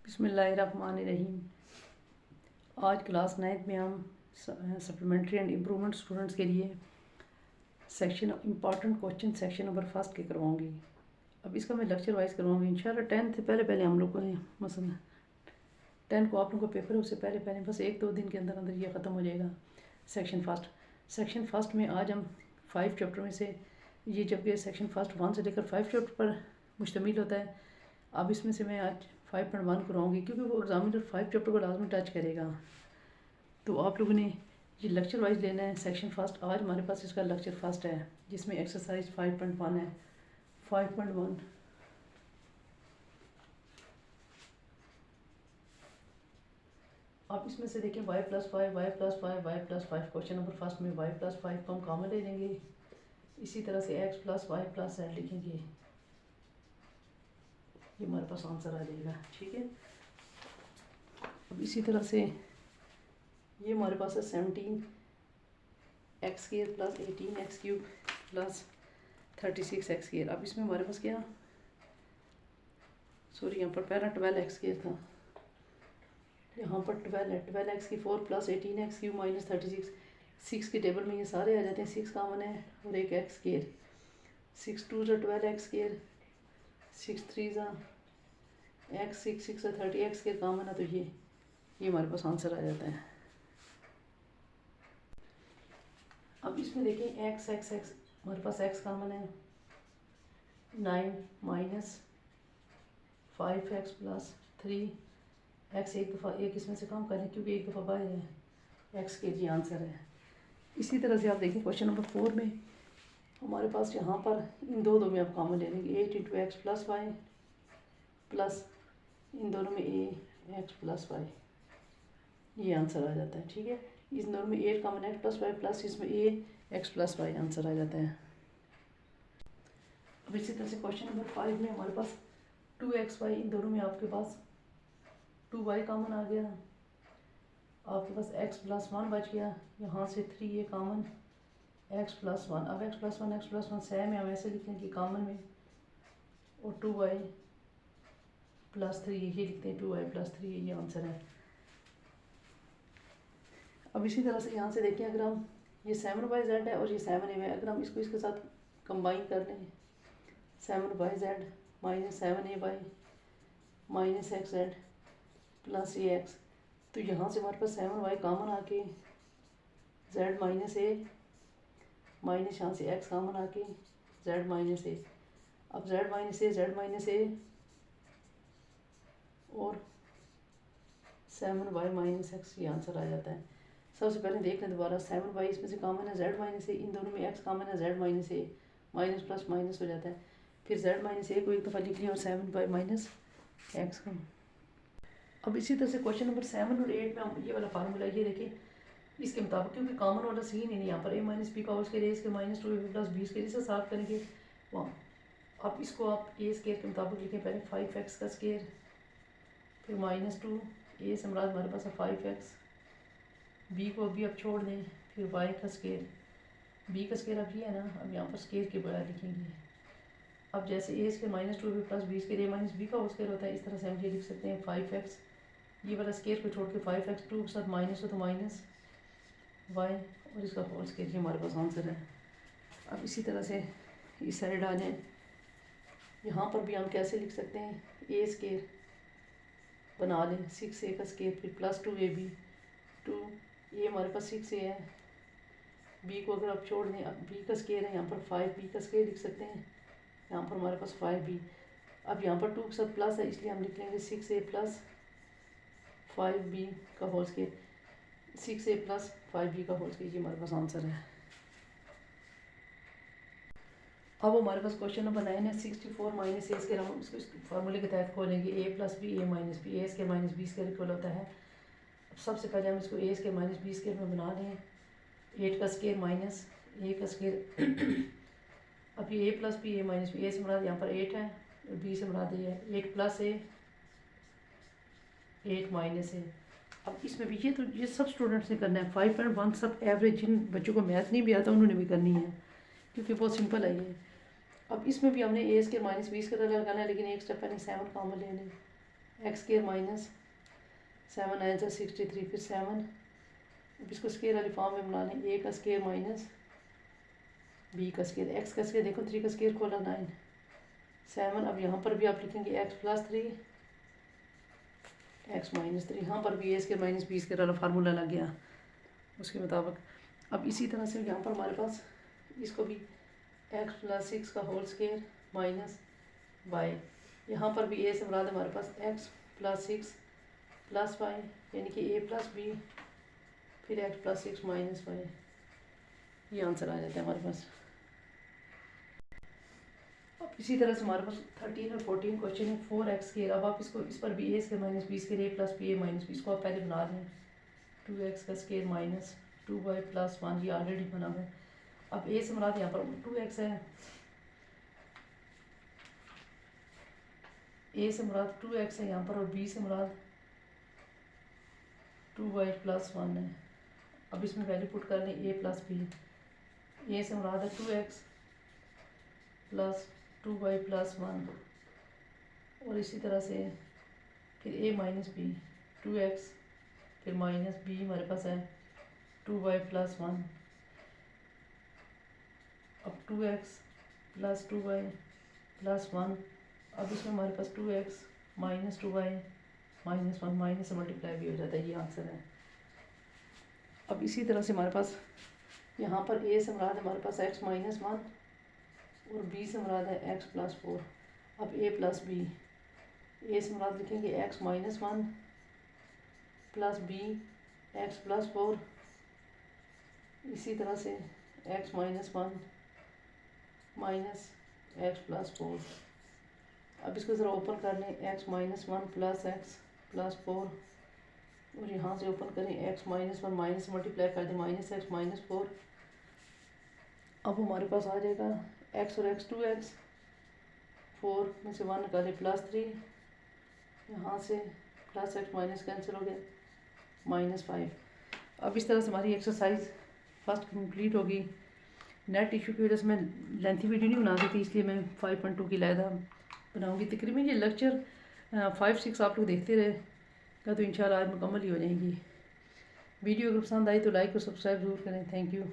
बिस्मिल्लाहिर्रहमानिर्रहीम। आज class 9th में हम सप्लीमेंट्री एंड इम्प्रूवमेंट स्टूडेंट्स के लिए section important question section number first के करवाऊंगी। अब इसका मैं लेक्चर वाइज करवाऊंगी इंशाल्लाह। 10th से पहले हम लोग को मसलन 10 को आप लोगों को पेपर है, उससे पहले बस 1-2 दिन के अंदर ये ख़त्म हो जाएगा सेक्शन फर्स्ट में आज हम 5 चैप्टर में से ये, जबकि सेक्शन फर्स्ट 1 से लेकर 5 चैप्टर पर मुश्तमिल होता है। अब इसमें से मैं आज 5.1 कराऊंगी क्योंकि वो एग्जामिनर 5 चैप्टर को लाजमी टच करेगा। तो आप लोगों ने ये लेक्चर वाइज लेना है सेक्शन फर्स्ट। आज हमारे पास इसका लेक्चर फर्स्ट है जिसमें एक्सरसाइज 5.1 है। 5.1 आप इसमें से देखें y+5 y+5 y+5। Question number first में y+5 को हम कॉमन ले लेंगे। इसी तरह से x+y+z लिखेंगे। ये हमारे पास आंसर आ जाएगा, ठीक है। अब इसी तरह से ये हमारे पास है 17x² + 18x³ + 36x²। अब इसमें हमारे पास क्या, सॉरी यहाँ पर पहला 12x² था, यहाँ पर 12 है। 12x4 + 18x³ - 36। 6 के टेबल में ये सारे आ जाते हैं, 6 कॉमन है और एक x²। 6 2 12x², 6 3 x, 6 6 30x² common है, तो ये हमारे पास आंसर आ जाता है। अब इसमें देखिए x हमारे पास x कॉमन है। 9 - 5x + 3x, एक दफ़ा एक इसमें से कम करें क्योंकि एक दफ़ा बाहर है, x के जी आंसर है। इसी तरह से आप देखिए क्वेश्चन नंबर 4 में हमारे पास यहाँ पर इन दो में आप कॉमन ले लेंगे। 8 × x + y प्लस इन दोनों में x + y, ये आंसर आ जाता है, ठीक है। इस दोनों में 8 कॉमन x + y प्लस इसमें x + y आंसर आ जाता है। अब इसी तरह से क्वेश्चन नंबर 5 में हमारे पास 2xy, इन दोनों में आपके पास 2y कॉमन आ गया, आपके पास x + 1 बच गया। यहाँ से 3 कॉमन, x + 1। अब x + 1 सेम है, हम ऐसे लिख लें कि कॉमन में, और 2y + 3 ये लिखते हैं, 2y + 3 ये आंसर है। अब इसी तरह से यहाँ से देखिए, अगर हम ये 7yz है और ये 7a है, अगर हम इसको इसके साथ कंबाइन कर लें, 7yz - 7ay - xz + ax, तो यहाँ से हमारे पास 7y कॉमन आके z - a माइनस यहाँ से x कॉमन आके z - a। अब z - a और 7y - x, ये आंसर आ जाता है। सबसे पहले देख लें दोबारा, 7y इसमें से कॉमन है, z - a, इन दोनों में x कॉमन है, z - a minus plus minus हो जाता है। फिर z - a को एक दफ़ा लिख लिया और 7y - x को। अब इसी तरह से क्वेश्चन नंबर 7 और 8 में हम ये वाला फार्मूला ये देखिए, इसके मुताबिक, क्योंकि कॉमन वाला सीन ही नहीं यहाँ पर, a - b का होल स्क्वायर, a के -2ab + b के से साफ करेंगे वहाँ। अब इसको आप a² के मुताबिक लिखें, पहले 5x², फिर -2, a से मुराद हमारे पास है 5x, b को अभी आप छोड़ दें, फिर y², b का स्क्वायर अब ये है ना, अब यहाँ पर स्क्वायर के बगैर लिखेंगे। अब जैसे a² - 2ab + b² a - b का होल स्क्वायर होता है, इस तरह से हम ये लिख सकते हैं 5x, ये वाला स्क्वायर को छोड़ के 5x, 2 के साथ माइनस हो तो माइनस y और इसका होल स्क्वायर, ये हमारे पास आंसर है। अब इसी तरह से इस साइड आ जाएं, यहाँ पर भी हम कैसे लिख सकते हैं, a² बना लें, 6a का स्क्वायर, फिर +2ab, 2a हमारे पास 6a है, b को अगर आप छोड़ दें, अब b का स्क्वायर है, यहाँ पर 5b का स्क्वायर लिख सकते हैं, यहाँ पर हमारे पास 5b। अब यहाँ पर 2 के साथ प्लस है, इसलिए हम लिख लेंगे 6a + 5b का होल स्क्वायर, 6a + 5b का होल स्क्वायर, ये हमारे पास आंसर है। अब हमारे पास क्वेश्चन नंबर 9 है। 64 - a², हम इसको फार्मूले के तहत खोलेंगे, a + b a - b, a² - b² equal होता है। अब सबसे पहले हम इसको a² - b² में बना लें, 8 का स्क्वायर माइनस a का स्क्वायर। अब ये a + b a - b, a से मुराद यहाँ पर 8 है और b से मुराद ये है, 8 + a 8 - a। अब इसमें भी ये सब स्टूडेंट्स ने करना है। 5.1 सब एवरेज, जिन बच्चों को मैथ नहीं भी आता उन्होंने भी करनी है, क्योंकि बहुत सिंपल है ये। अब इसमें भी हमने a² - b² लगाना है, लेकिन एक स्टेप पहले 7 कॉमन ले लें। एक्स स्केयर माइनस 7 आंसर 63, फिर 7, अब इसको स्केयर वाली फॉर्म में बना लें, ए का स्केयर माइनस बी का स्केयर, एक्स का स्केयर देखो 3 का स्केयर खोला 9, 7, अब यहाँ पर भी आप लिखेंगे एक्स प्लस 3 एक्स माइनस 3, यहाँ पर भी ए स्केयर माइनस बी स्केयर वाला फार्मूला लग गया उसके मुताबिक। अब इसी तरह से यहाँ पर हमारे पास इसको भी एक्स प्लस 6 का होल स्केयर माइनस वाई, यहाँ पर भी ए से मुराद हमारे पास एक्स प्लस 6 प्लस वाई, यानी कि ए प्लस बी फिर एक्स प्लस 6 माइनस वाई, ये आंसर आ जाता है हमारे पास। अब इसी तरह से हमारे पास 13 और 14 क्वेश्चन है 4x स्केयर, अब आप इसको इस पर भी ए स्केयर माइनस बी स्केयर ए प्लस बी ए माइनस बी, इसको आप पहले बना लें 2x का स्केयर माइनस 2y प्लस 1, ये ऑलरेडी बना हुआ है। अब ए से मुराद यहाँ पर 2x है, ए से मुराद 2x है यहाँ पर, और बी से मुराद 2y प्लस 1 है। अब इसमें वैल्यू पुट कर लें ए प्लस बी, ए से मुराद है 2x प्लस 2y प्लस 1, और इसी तरह से फिर ए माइनस बी 2x फिर माइनस बी हमारे पास है 2y प्लस 1, अब 2x प्लस 2y प्लस 1, अब इसमें हमारे पास 2x minus 2y minus 1, minus से मल्टीप्लाई भी हो जाता है, ये आंसर है। अब इसी तरह से हमारे पास यहाँ पर ए से मुराद हमारे पास x माइनस 1 और बी से मुराद है x प्लस 4, अब ए प्लस बी, ए से मुराद लिखेंगे x minus 1 plus b x plus 4, इसी तरह से x minus 1 minus x plus 4, अब इसको ज़रा ओपन कर लें x minus 1 plus x plus 4, और यहाँ से ओपन करें x माइनस 1 माइनस से मल्टीप्लाई कर दें माइनस एक्स माइनस 4, अब हमारे पास आ जाएगा x और x 2x, 4 में से 1 निकाले प्लस 3, यहाँ से प्लस एक्स माइनस कैंसिल हो गया माइनस 5। अब इस तरह से हमारी एक्सरसाइज फर्स्ट कंप्लीट होगी। नेट इशू की वजह से मैं लेंथी वीडियो नहीं बना सकती, इसलिए मैं 5.2 की लायदा बनाऊंगी। तकरीबन ये लेक्चर 5-6 आप लोग देखते रहे तो इंशाल्लाह आज मुकम्मल ही हो जाएंगी। वीडियो अगर पसंद आई तो लाइक और सब्सक्राइब ज़रूर करें। Thank you.